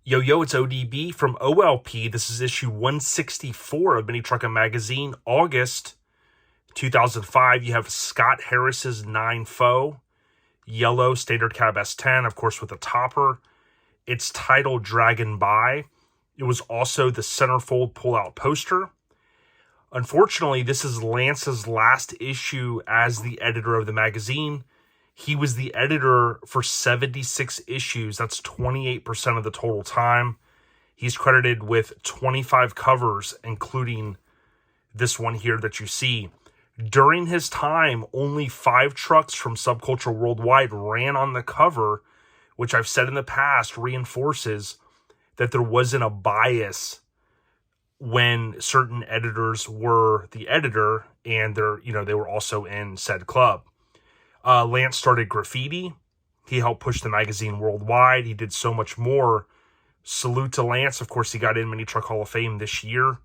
Yo, it's ODB from OLP. This is issue 164 of Mini Truckin Magazine, August 2005. You have Scott Harris's 9 Faux, yellow standard cab S-10, of course, with a topper. It's titled Draggin By. It was also the centerfold pull-out poster. Unfortunately, this is Lance's last issue as the editor of the magazine. He was the editor for 76 issues. That's 28% of the total time. He's credited with 25 covers, including this one here that you see. During his time, only 5 trucks from Sub Culture World Wyd ran on the cover, which I've said in the past reinforces that there wasn't a bias when certain editors were the editor and they were also in said club. Lance started Graffiti. He helped push the magazine worldwide. He did so much more. Salute to Lance. Of course, he got in Mini Truck Hall of Fame this year.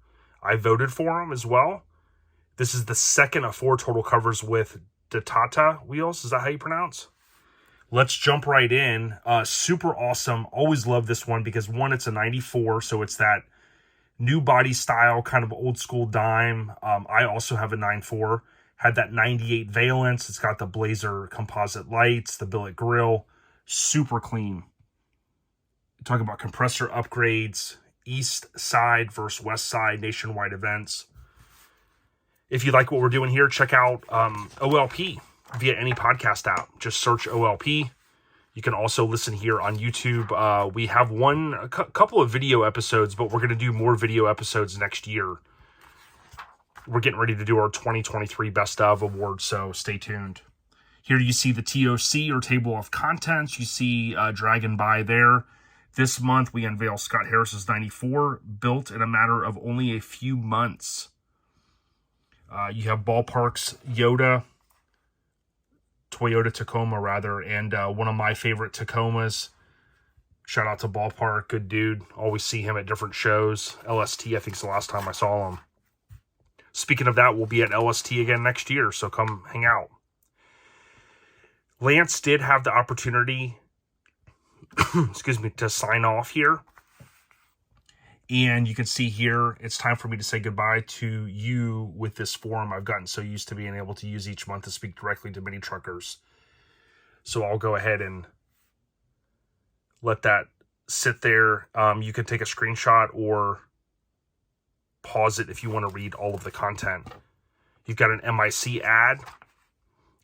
I voted for him as well. This is the second of 4 total covers with Detata wheels. Is that how you pronounce? Let's jump right in. Super awesome. Always love this one because, one, it's a 94, so it's that new body style, kind of old school dime. I also have a 9.4. Had that 98 valence. It's got the Blazer composite lights, the billet grille. Super clean. Talk about compressor upgrades, east side versus west side, nationwide events. If you like what we're doing here, check out OLP via any podcast app. Just search OLP. You can also listen here on YouTube. We have a couple of video episodes, but we're going to do more video episodes next year. We're getting ready to do our 2023 Best of Awards, so stay tuned. Here you see the TOC, or Table of Contents. You see Draggin By there. This month, we unveil Scott Harris's 94, built in a matter of only a few months. You have Ballpark's Toyota Tacoma, rather, and one of my favorite Tacomas. Shout out to Ballpark, good dude. Always see him at different shows. LST, I think, is the last time I saw him. Speaking of that, we'll be at LST again next year, so come hang out. Lance did have the opportunity, to sign off here. And you can see here, it's time for me to say goodbye to you with this forum. I've gotten so used to being able to use each month to speak directly to mini truckers. So I'll go ahead and let that sit there. You can take a screenshot or pause it if you want to read all of the content. You've got an MIC ad,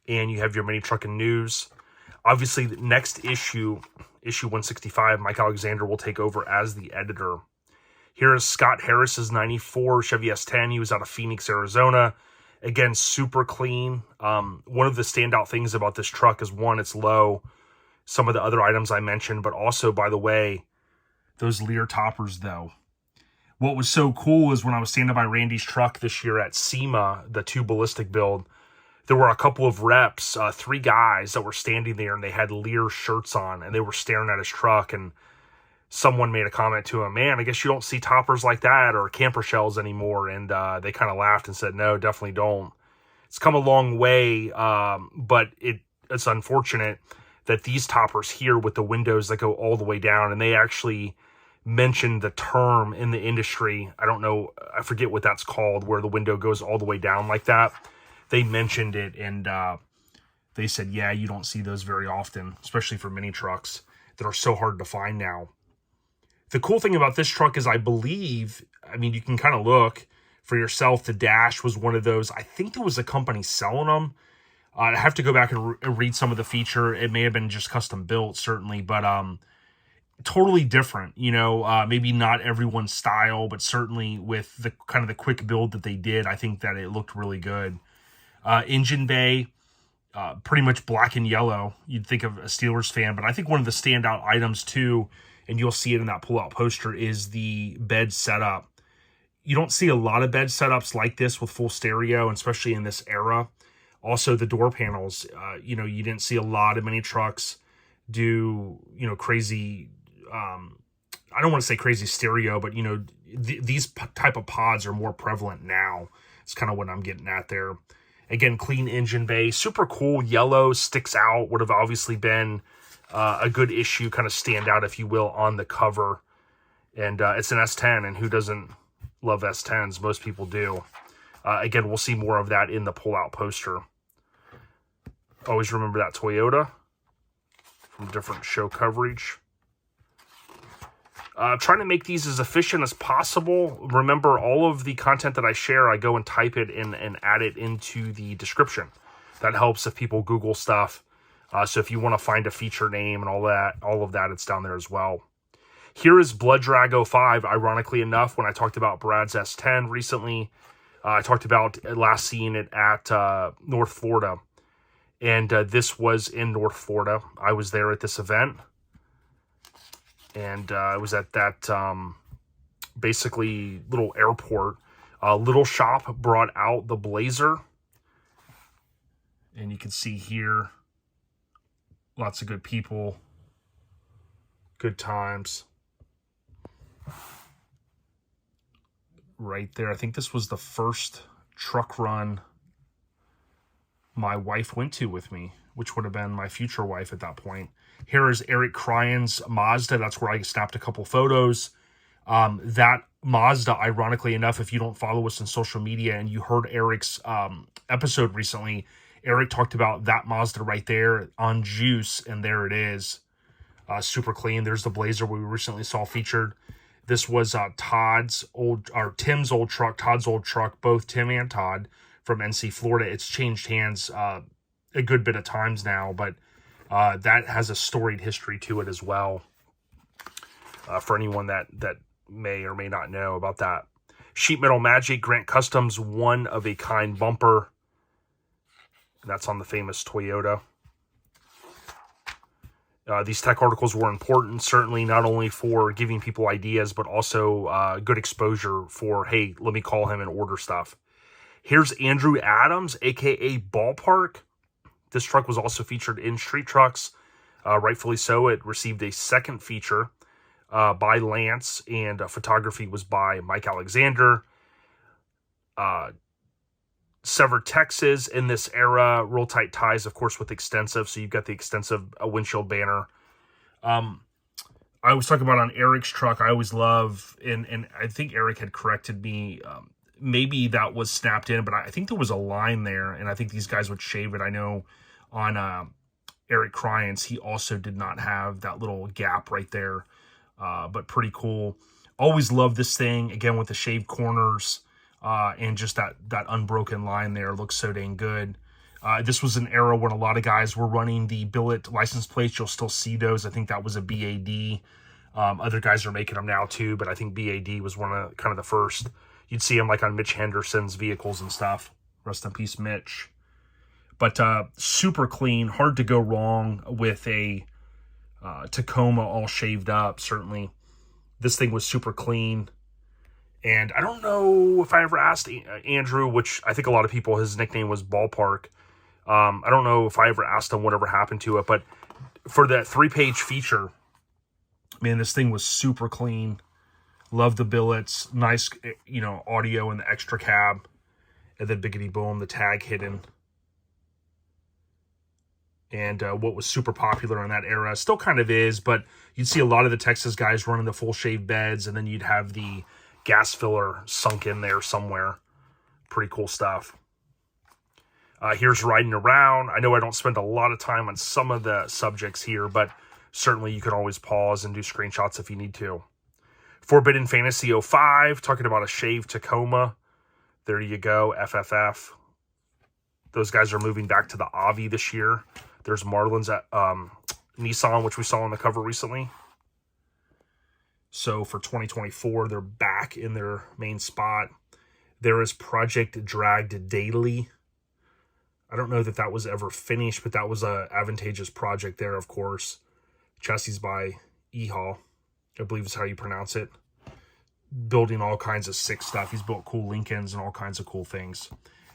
and you have your Mini Truckin news. Obviously, the next issue 165, Mike Alexander will take over as the editor. Here is Scott Harris's 94 Chevy S-10. He was out of Phoenix, Arizona. Again, super clean. One of the standout things about this truck is, one, it's low. Some of the other items I mentioned, but also, by the way, those Lear toppers, though. What was so cool is when I was standing by Randy's truck this year at SEMA, the 2 ballistic build, there were a couple of reps, 3 guys that were standing there, and they had Lear shirts on, and they were staring at his truck, and someone made a comment to him, man, I guess you don't see toppers like that or camper shells anymore, and they kind of laughed and said, no, definitely don't. It's come a long way, but it's unfortunate that these toppers here with the windows that go all the way down, and they actually mentioned the term in the industry. I don't know, I forget what that's called, where the window goes all the way down like that. They mentioned it, and they said, yeah, you don't see those very often, especially for mini trucks that are so hard to find now. The cool thing about this truck is, I believe, I mean, you can kind of look for yourself. The dash was one of those. I think there was a company selling them. I have to go back and read some of the feature. It may have been just custom built, certainly, but totally different, maybe not everyone's style, but certainly with the kind of the quick build that they did, I think that it looked really good. Engine bay, pretty much black and yellow. You'd think of a Steelers fan, but I think one of the standout items too, and you'll see it in that pull-out poster, is the bed setup. You don't see a lot of bed setups like this with full stereo, especially in this era. Also, the door panels, you didn't see a lot of mini trucks do, crazy, I don't want to say crazy stereo, but, these type of pods are more prevalent now. It's kind of what I'm getting at there. Again, clean engine bay, super cool. Yellow sticks out, would have obviously been a good issue, kind of stand out, if you will, on the cover. And it's an S10, and who doesn't love S10s? Most people do. Again, we'll see more of that in the pullout poster. Always remember that Toyota from different show coverage. Trying to make these as efficient as possible. Remember, all of the content that I share, I go and type it in and add it into the description. That helps if people Google stuff. So if you want to find a feature name and all of that, it's down there as well. Here is BloodDrag 05. Ironically enough, when I talked about Brad's S10 recently, I talked about last seeing it at North Florida. And this was in North Florida. I was there at this event. And I was at that basically little airport. Little Shop brought out the Blazer. And you can see here, lots of good people, good times. Right there. I think this was the first truck run my wife went to with me, which would have been my future wife at that point. Here is Eric Cryan's Mazda. That's where I snapped a couple photos. That Mazda, ironically enough, if you don't follow us on social media and you heard Eric's episode recently, Eric talked about that Mazda right there on Juice, and there it is. Super clean. There's the Blazer we recently saw featured. This was Tim's old truck, Todd's old truck, both Tim and Todd from NC Florida. It's changed hands a good bit of times now, but that has a storied history to it as well. For anyone that may or may not know about that. Sheet Metal Magic, Grant Customs, one-of-a-kind bumper. That's on the famous Toyota. These tech articles were important, certainly not only for giving people ideas, but also good exposure for, hey, let me call him and order stuff. Here's Andrew Adams, a.k.a. Ballpark. This truck was also featured in Street Trucks. Rightfully so. It received a second feature by Lance, and photography was by Mike Alexander. Severed Texas in this era, roll tight ties, of course, with extensive. So you've got the extensive windshield banner. I was talking about on Eric's truck. I always love, and I think Eric had corrected me. Maybe that was snapped in, but I think there was a line there, and I think these guys would shave it. I know on Eric Cryan's, he also did not have that little gap right there, but pretty cool. Always love this thing, again, with the shaved corners. And just that unbroken line there looks so dang good. This was an era when a lot of guys were running the billet license plates. You'll still see those. I think that was a BAD. Other guys are making them now too, but I think BAD was one of kind of the first. You'd see them like on Mitch Henderson's vehicles and stuff. Rest in peace, Mitch. But super clean, hard to go wrong with a Tacoma all shaved up, certainly. This thing was super clean. And I don't know if I ever asked Andrew, which I think a lot of people, his nickname was Ballpark. I don't know if I ever asked him whatever happened to it, but for that 3-page feature, man, this thing was super clean. Love the billets, nice, audio in the extra cab, and then biggity boom, the tag hidden. And what was super popular in that era, still kind of is, but you'd see a lot of the Texas guys running the full shave beds, and then you'd have the gas filler sunk in there somewhere. Pretty cool stuff. Here's riding around. I know I don't spend a lot of time on some of the subjects here, but certainly you can always pause and do screenshots if you need to. Forbidden Fantasy 05, talking about a shaved Tacoma. There you go, FFF. Those guys are moving back to the Avi this year. There's Marlins at Nissan, which we saw on the cover recently. So for 2024, they're back in their main spot. There is Project Dragged Daily. I don't know that that was ever finished, but that was a advantageous project there, of course. Chassis by Ehal, I believe is how you pronounce it. Building all kinds of sick stuff. He's built cool Lincolns and all kinds of cool things.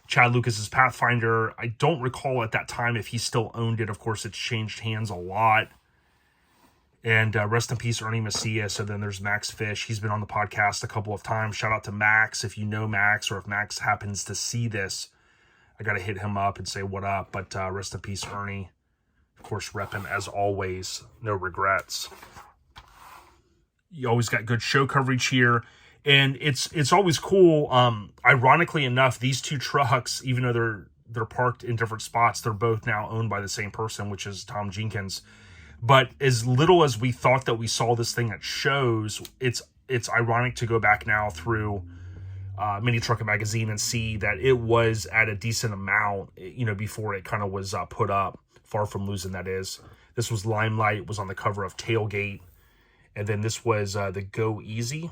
Chad Lucas's Pathfinder. I don't recall at that time if he still owned it. Of course, it's changed hands a lot. And rest in peace, Ernie Macias. And then there's Max Fish. He's been on the podcast a couple of times. Shout out to Max. If you know Max, or if Max happens to see this, I got to hit him up and say what up. But rest in peace, Ernie. Of course, repping as always. No regrets. You always got good show coverage here. And it's always cool. Ironically enough, these two trucks, even though they're parked in different spots, they're both now owned by the same person, which is Tom Jenkins. But as little as we thought that we saw this thing at shows, it's ironic to go back now through Mini Truckin magazine and see that it was at a decent amount, you know, before it kind of was put up. Far from losing, that is. This was Limelight. It was on the cover of Tailgate. And then this was the Go Easy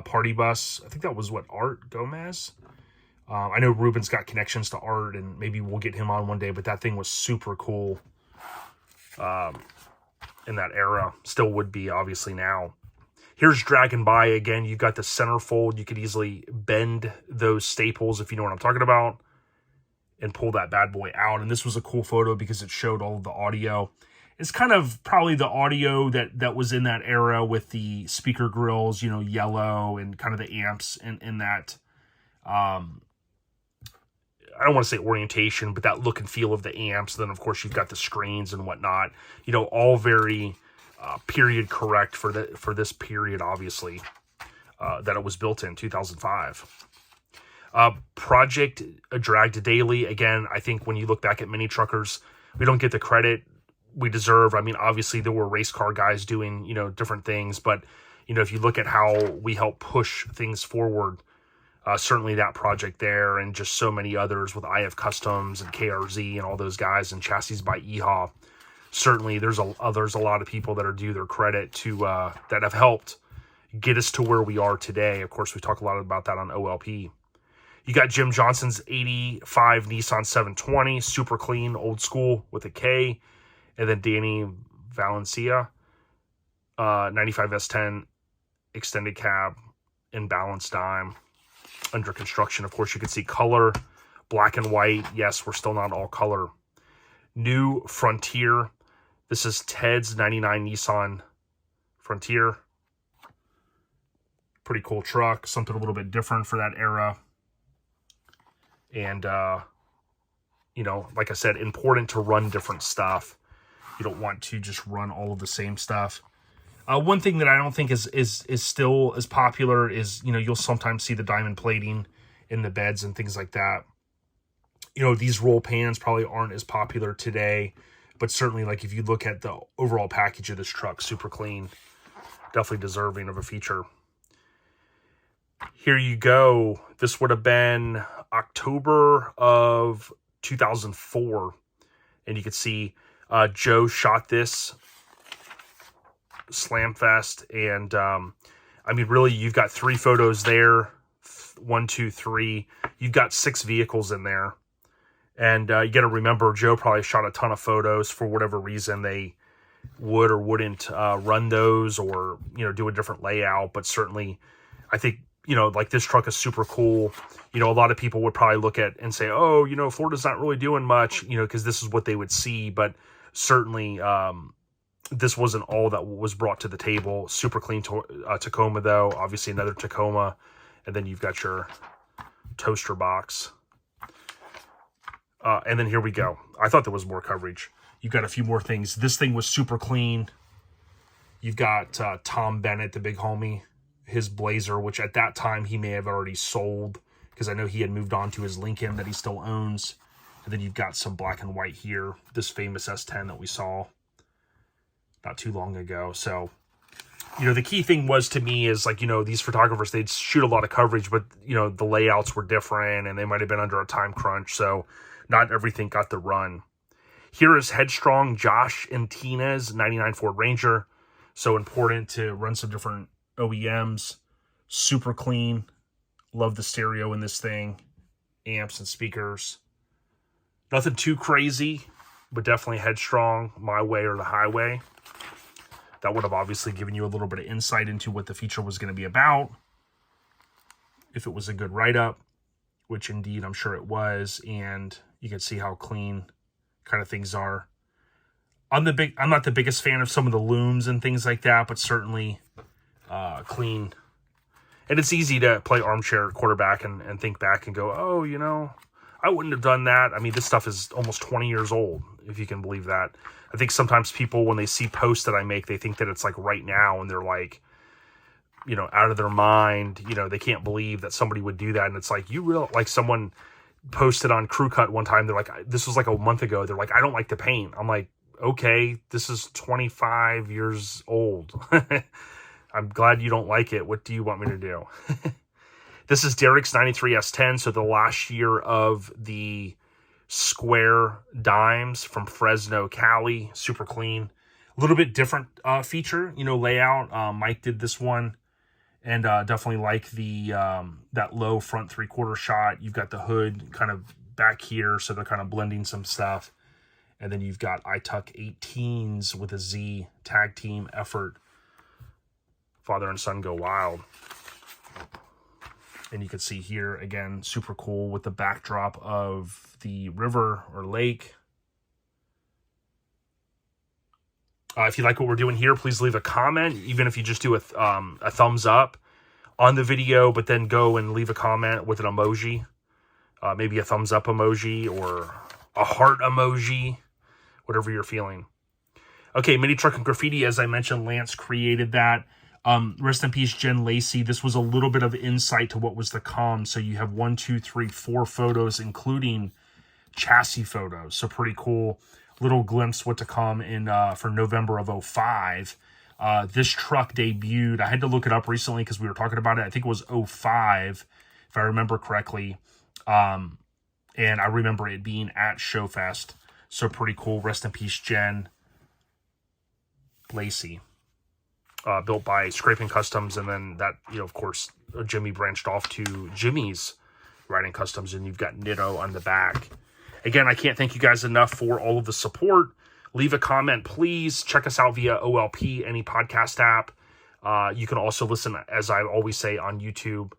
party bus. I think that was what, Art Gomez? I know Ruben's got connections to Art, and maybe we'll get him on one day, but that thing was super cool in that era. Still would be, obviously, now. Here's Draggin By again. You've got the centerfold. You could easily bend those staples, if you know what I'm talking about, and pull that bad boy out. And this was a cool photo because it showed all of the audio. It's kind of probably the audio that was in that era with the speaker grills, you know, yellow, and kind of the amps in that, I don't want to say orientation, but that look and feel of the amps. Then, of course, you've got the screens and whatnot, you know, all very period correct for this period, obviously, that it was built in, 2005. Project Dragged Daily. Again, I think when you look back at Mini Truckers, we don't get the credit we deserve. I mean, obviously there were race car guys doing, you know, different things, but, you know, if you look at how we help push things forward, certainly that project there, and just so many others with IF Customs and KRZ and all those guys, and Chassis by EHA. Certainly there's a lot of people that are due their credit to, that have helped get us to where we are today. Of course, we talk a lot about that on OLP. You got Jim Johnson's 85 Nissan 720, super clean, old school with a K. And then Danny Valencia, 95 S-10, extended cab, and balance dime, under construction. Of course, you can see color, black and white. Yes, we're still not all color. New Frontier. This is Ted's 99 Nissan Frontier. Pretty cool truck. Something a little bit different for that era. And, you know, like I said, important to run different stuff. You don't want to just run all of the same stuff. One thing that I don't think is still as popular is, you know, you'll sometimes see the diamond plating in the beds and things like that. You know, these roll pans probably aren't as popular today, but certainly, like, if you look at the overall package of this truck, super clean, definitely deserving of a feature. Here you go. This would have been October of 2004, and you can see Joe shot this Slamfest, and I mean, really, you've got 3 photos there. 1, 2, 3. You've got 6 vehicles in there, and you got to remember, Joe probably shot a ton of photos. For whatever reason, they would or wouldn't run those, or, you know, do a different layout. But certainly, I think, you know, like, this truck is super cool. You know, a lot of people would probably look at and say, oh, you know, Florida's not really doing much, you know, because this is what they would see. But certainly, this wasn't all that was brought to the table. Super clean Tacoma, though. Obviously, another Tacoma. And then you've got your toaster box. And then here we go. I thought there was more coverage. You've got a few more things. This thing was super clean. You've got Tom Bennett, the big homie, his Blazer, which at that time he may have already sold, because I know he had moved on to his Lincoln that he still owns. And then you've got some black and white here, this famous S-10 that we saw not too long ago. So, you know, the key thing was, to me, is, like, you know, these photographers, they'd shoot a lot of coverage, but, you know, the layouts were different, and they might have been under a time crunch, so not everything got the run. Here is Headstrong Josh and Tina's 99 Ford Ranger. So important to run some different OEMs. Super clean. Love the stereo in this thing. Amps and speakers. Nothing too crazy, but definitely Headstrong, My Way or the Highway. That would have obviously given you a little bit of insight into what the feature was going to be about, if it was a good write-up, which indeed I'm sure it was. And you can see how clean kind of things are. I'm not the biggest fan of some of the looms and things like that, but certainly clean. And it's easy to play armchair quarterback and think back and go, oh, you know, I wouldn't have done that. I mean, this stuff is almost 20 years old, if you can believe that. I think sometimes people, when they see posts that I make, they think that it's like right now, and they're like, you know, out of their mind. You know, they can't believe that somebody would do that. And it's like, like someone posted on Crew Cut one time. They're like, this was like a month ago. They're like, I don't like to paint. I'm like, okay, this is 25 years old. I'm glad you don't like it. What do you want me to do? This is Derek's 93 S-10. So the last year of the square dimes from Fresno, Cali. Super clean. A little bit different feature, you know, layout. Mike did this one. And definitely like the that low front 3/4 shot. You've got the hood kind of back here, so they're kind of blending some stuff. And then you've got iTuck 18s with a Z tag team effort. Father and son go wild. And you can see here, again, super cool with the backdrop of the river or lake. If you like what we're doing here, please leave a comment, even if you just do a thumbs up on the video, but then go and leave a comment with an emoji. Maybe a thumbs up emoji or a heart emoji, whatever you're feeling. Okay, Mini Truckin Graffiti, as I mentioned, Lance created that. Rest in peace, Jen Lacy. This was a little bit of insight to what was to come. So you have 1, 2, 3, 4 photos, including chassis photos. So pretty cool. Little glimpse what to come in for November of 05. This truck debuted. I had to look it up recently because we were talking about it. I think it was 05, if I remember correctly. And I remember it being at Showfest. So pretty cool. Rest in peace, Jen Lacy. Built by Scraping Customs, and then that, you know, of course, Jimmy branched off to Jimmy's Riding Customs, and you've got Nitto on the back. Again, I can't thank you guys enough for all of the support. Leave a comment, please. Check us out via OLP, any podcast app. You can also listen, as I always say, on YouTube.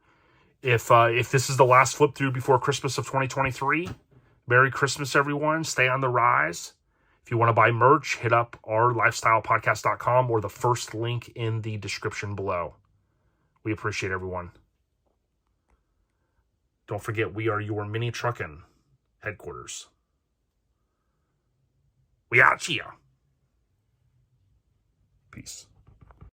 If this is the last flip through before Christmas of 2023, Merry Christmas, everyone. Stay on the rise. If you want to buy merch, hit up our lifestylepodcast.com or the first link in the description below. We appreciate everyone. Don't forget, we are your Mini Truckin headquarters. We out here. Peace.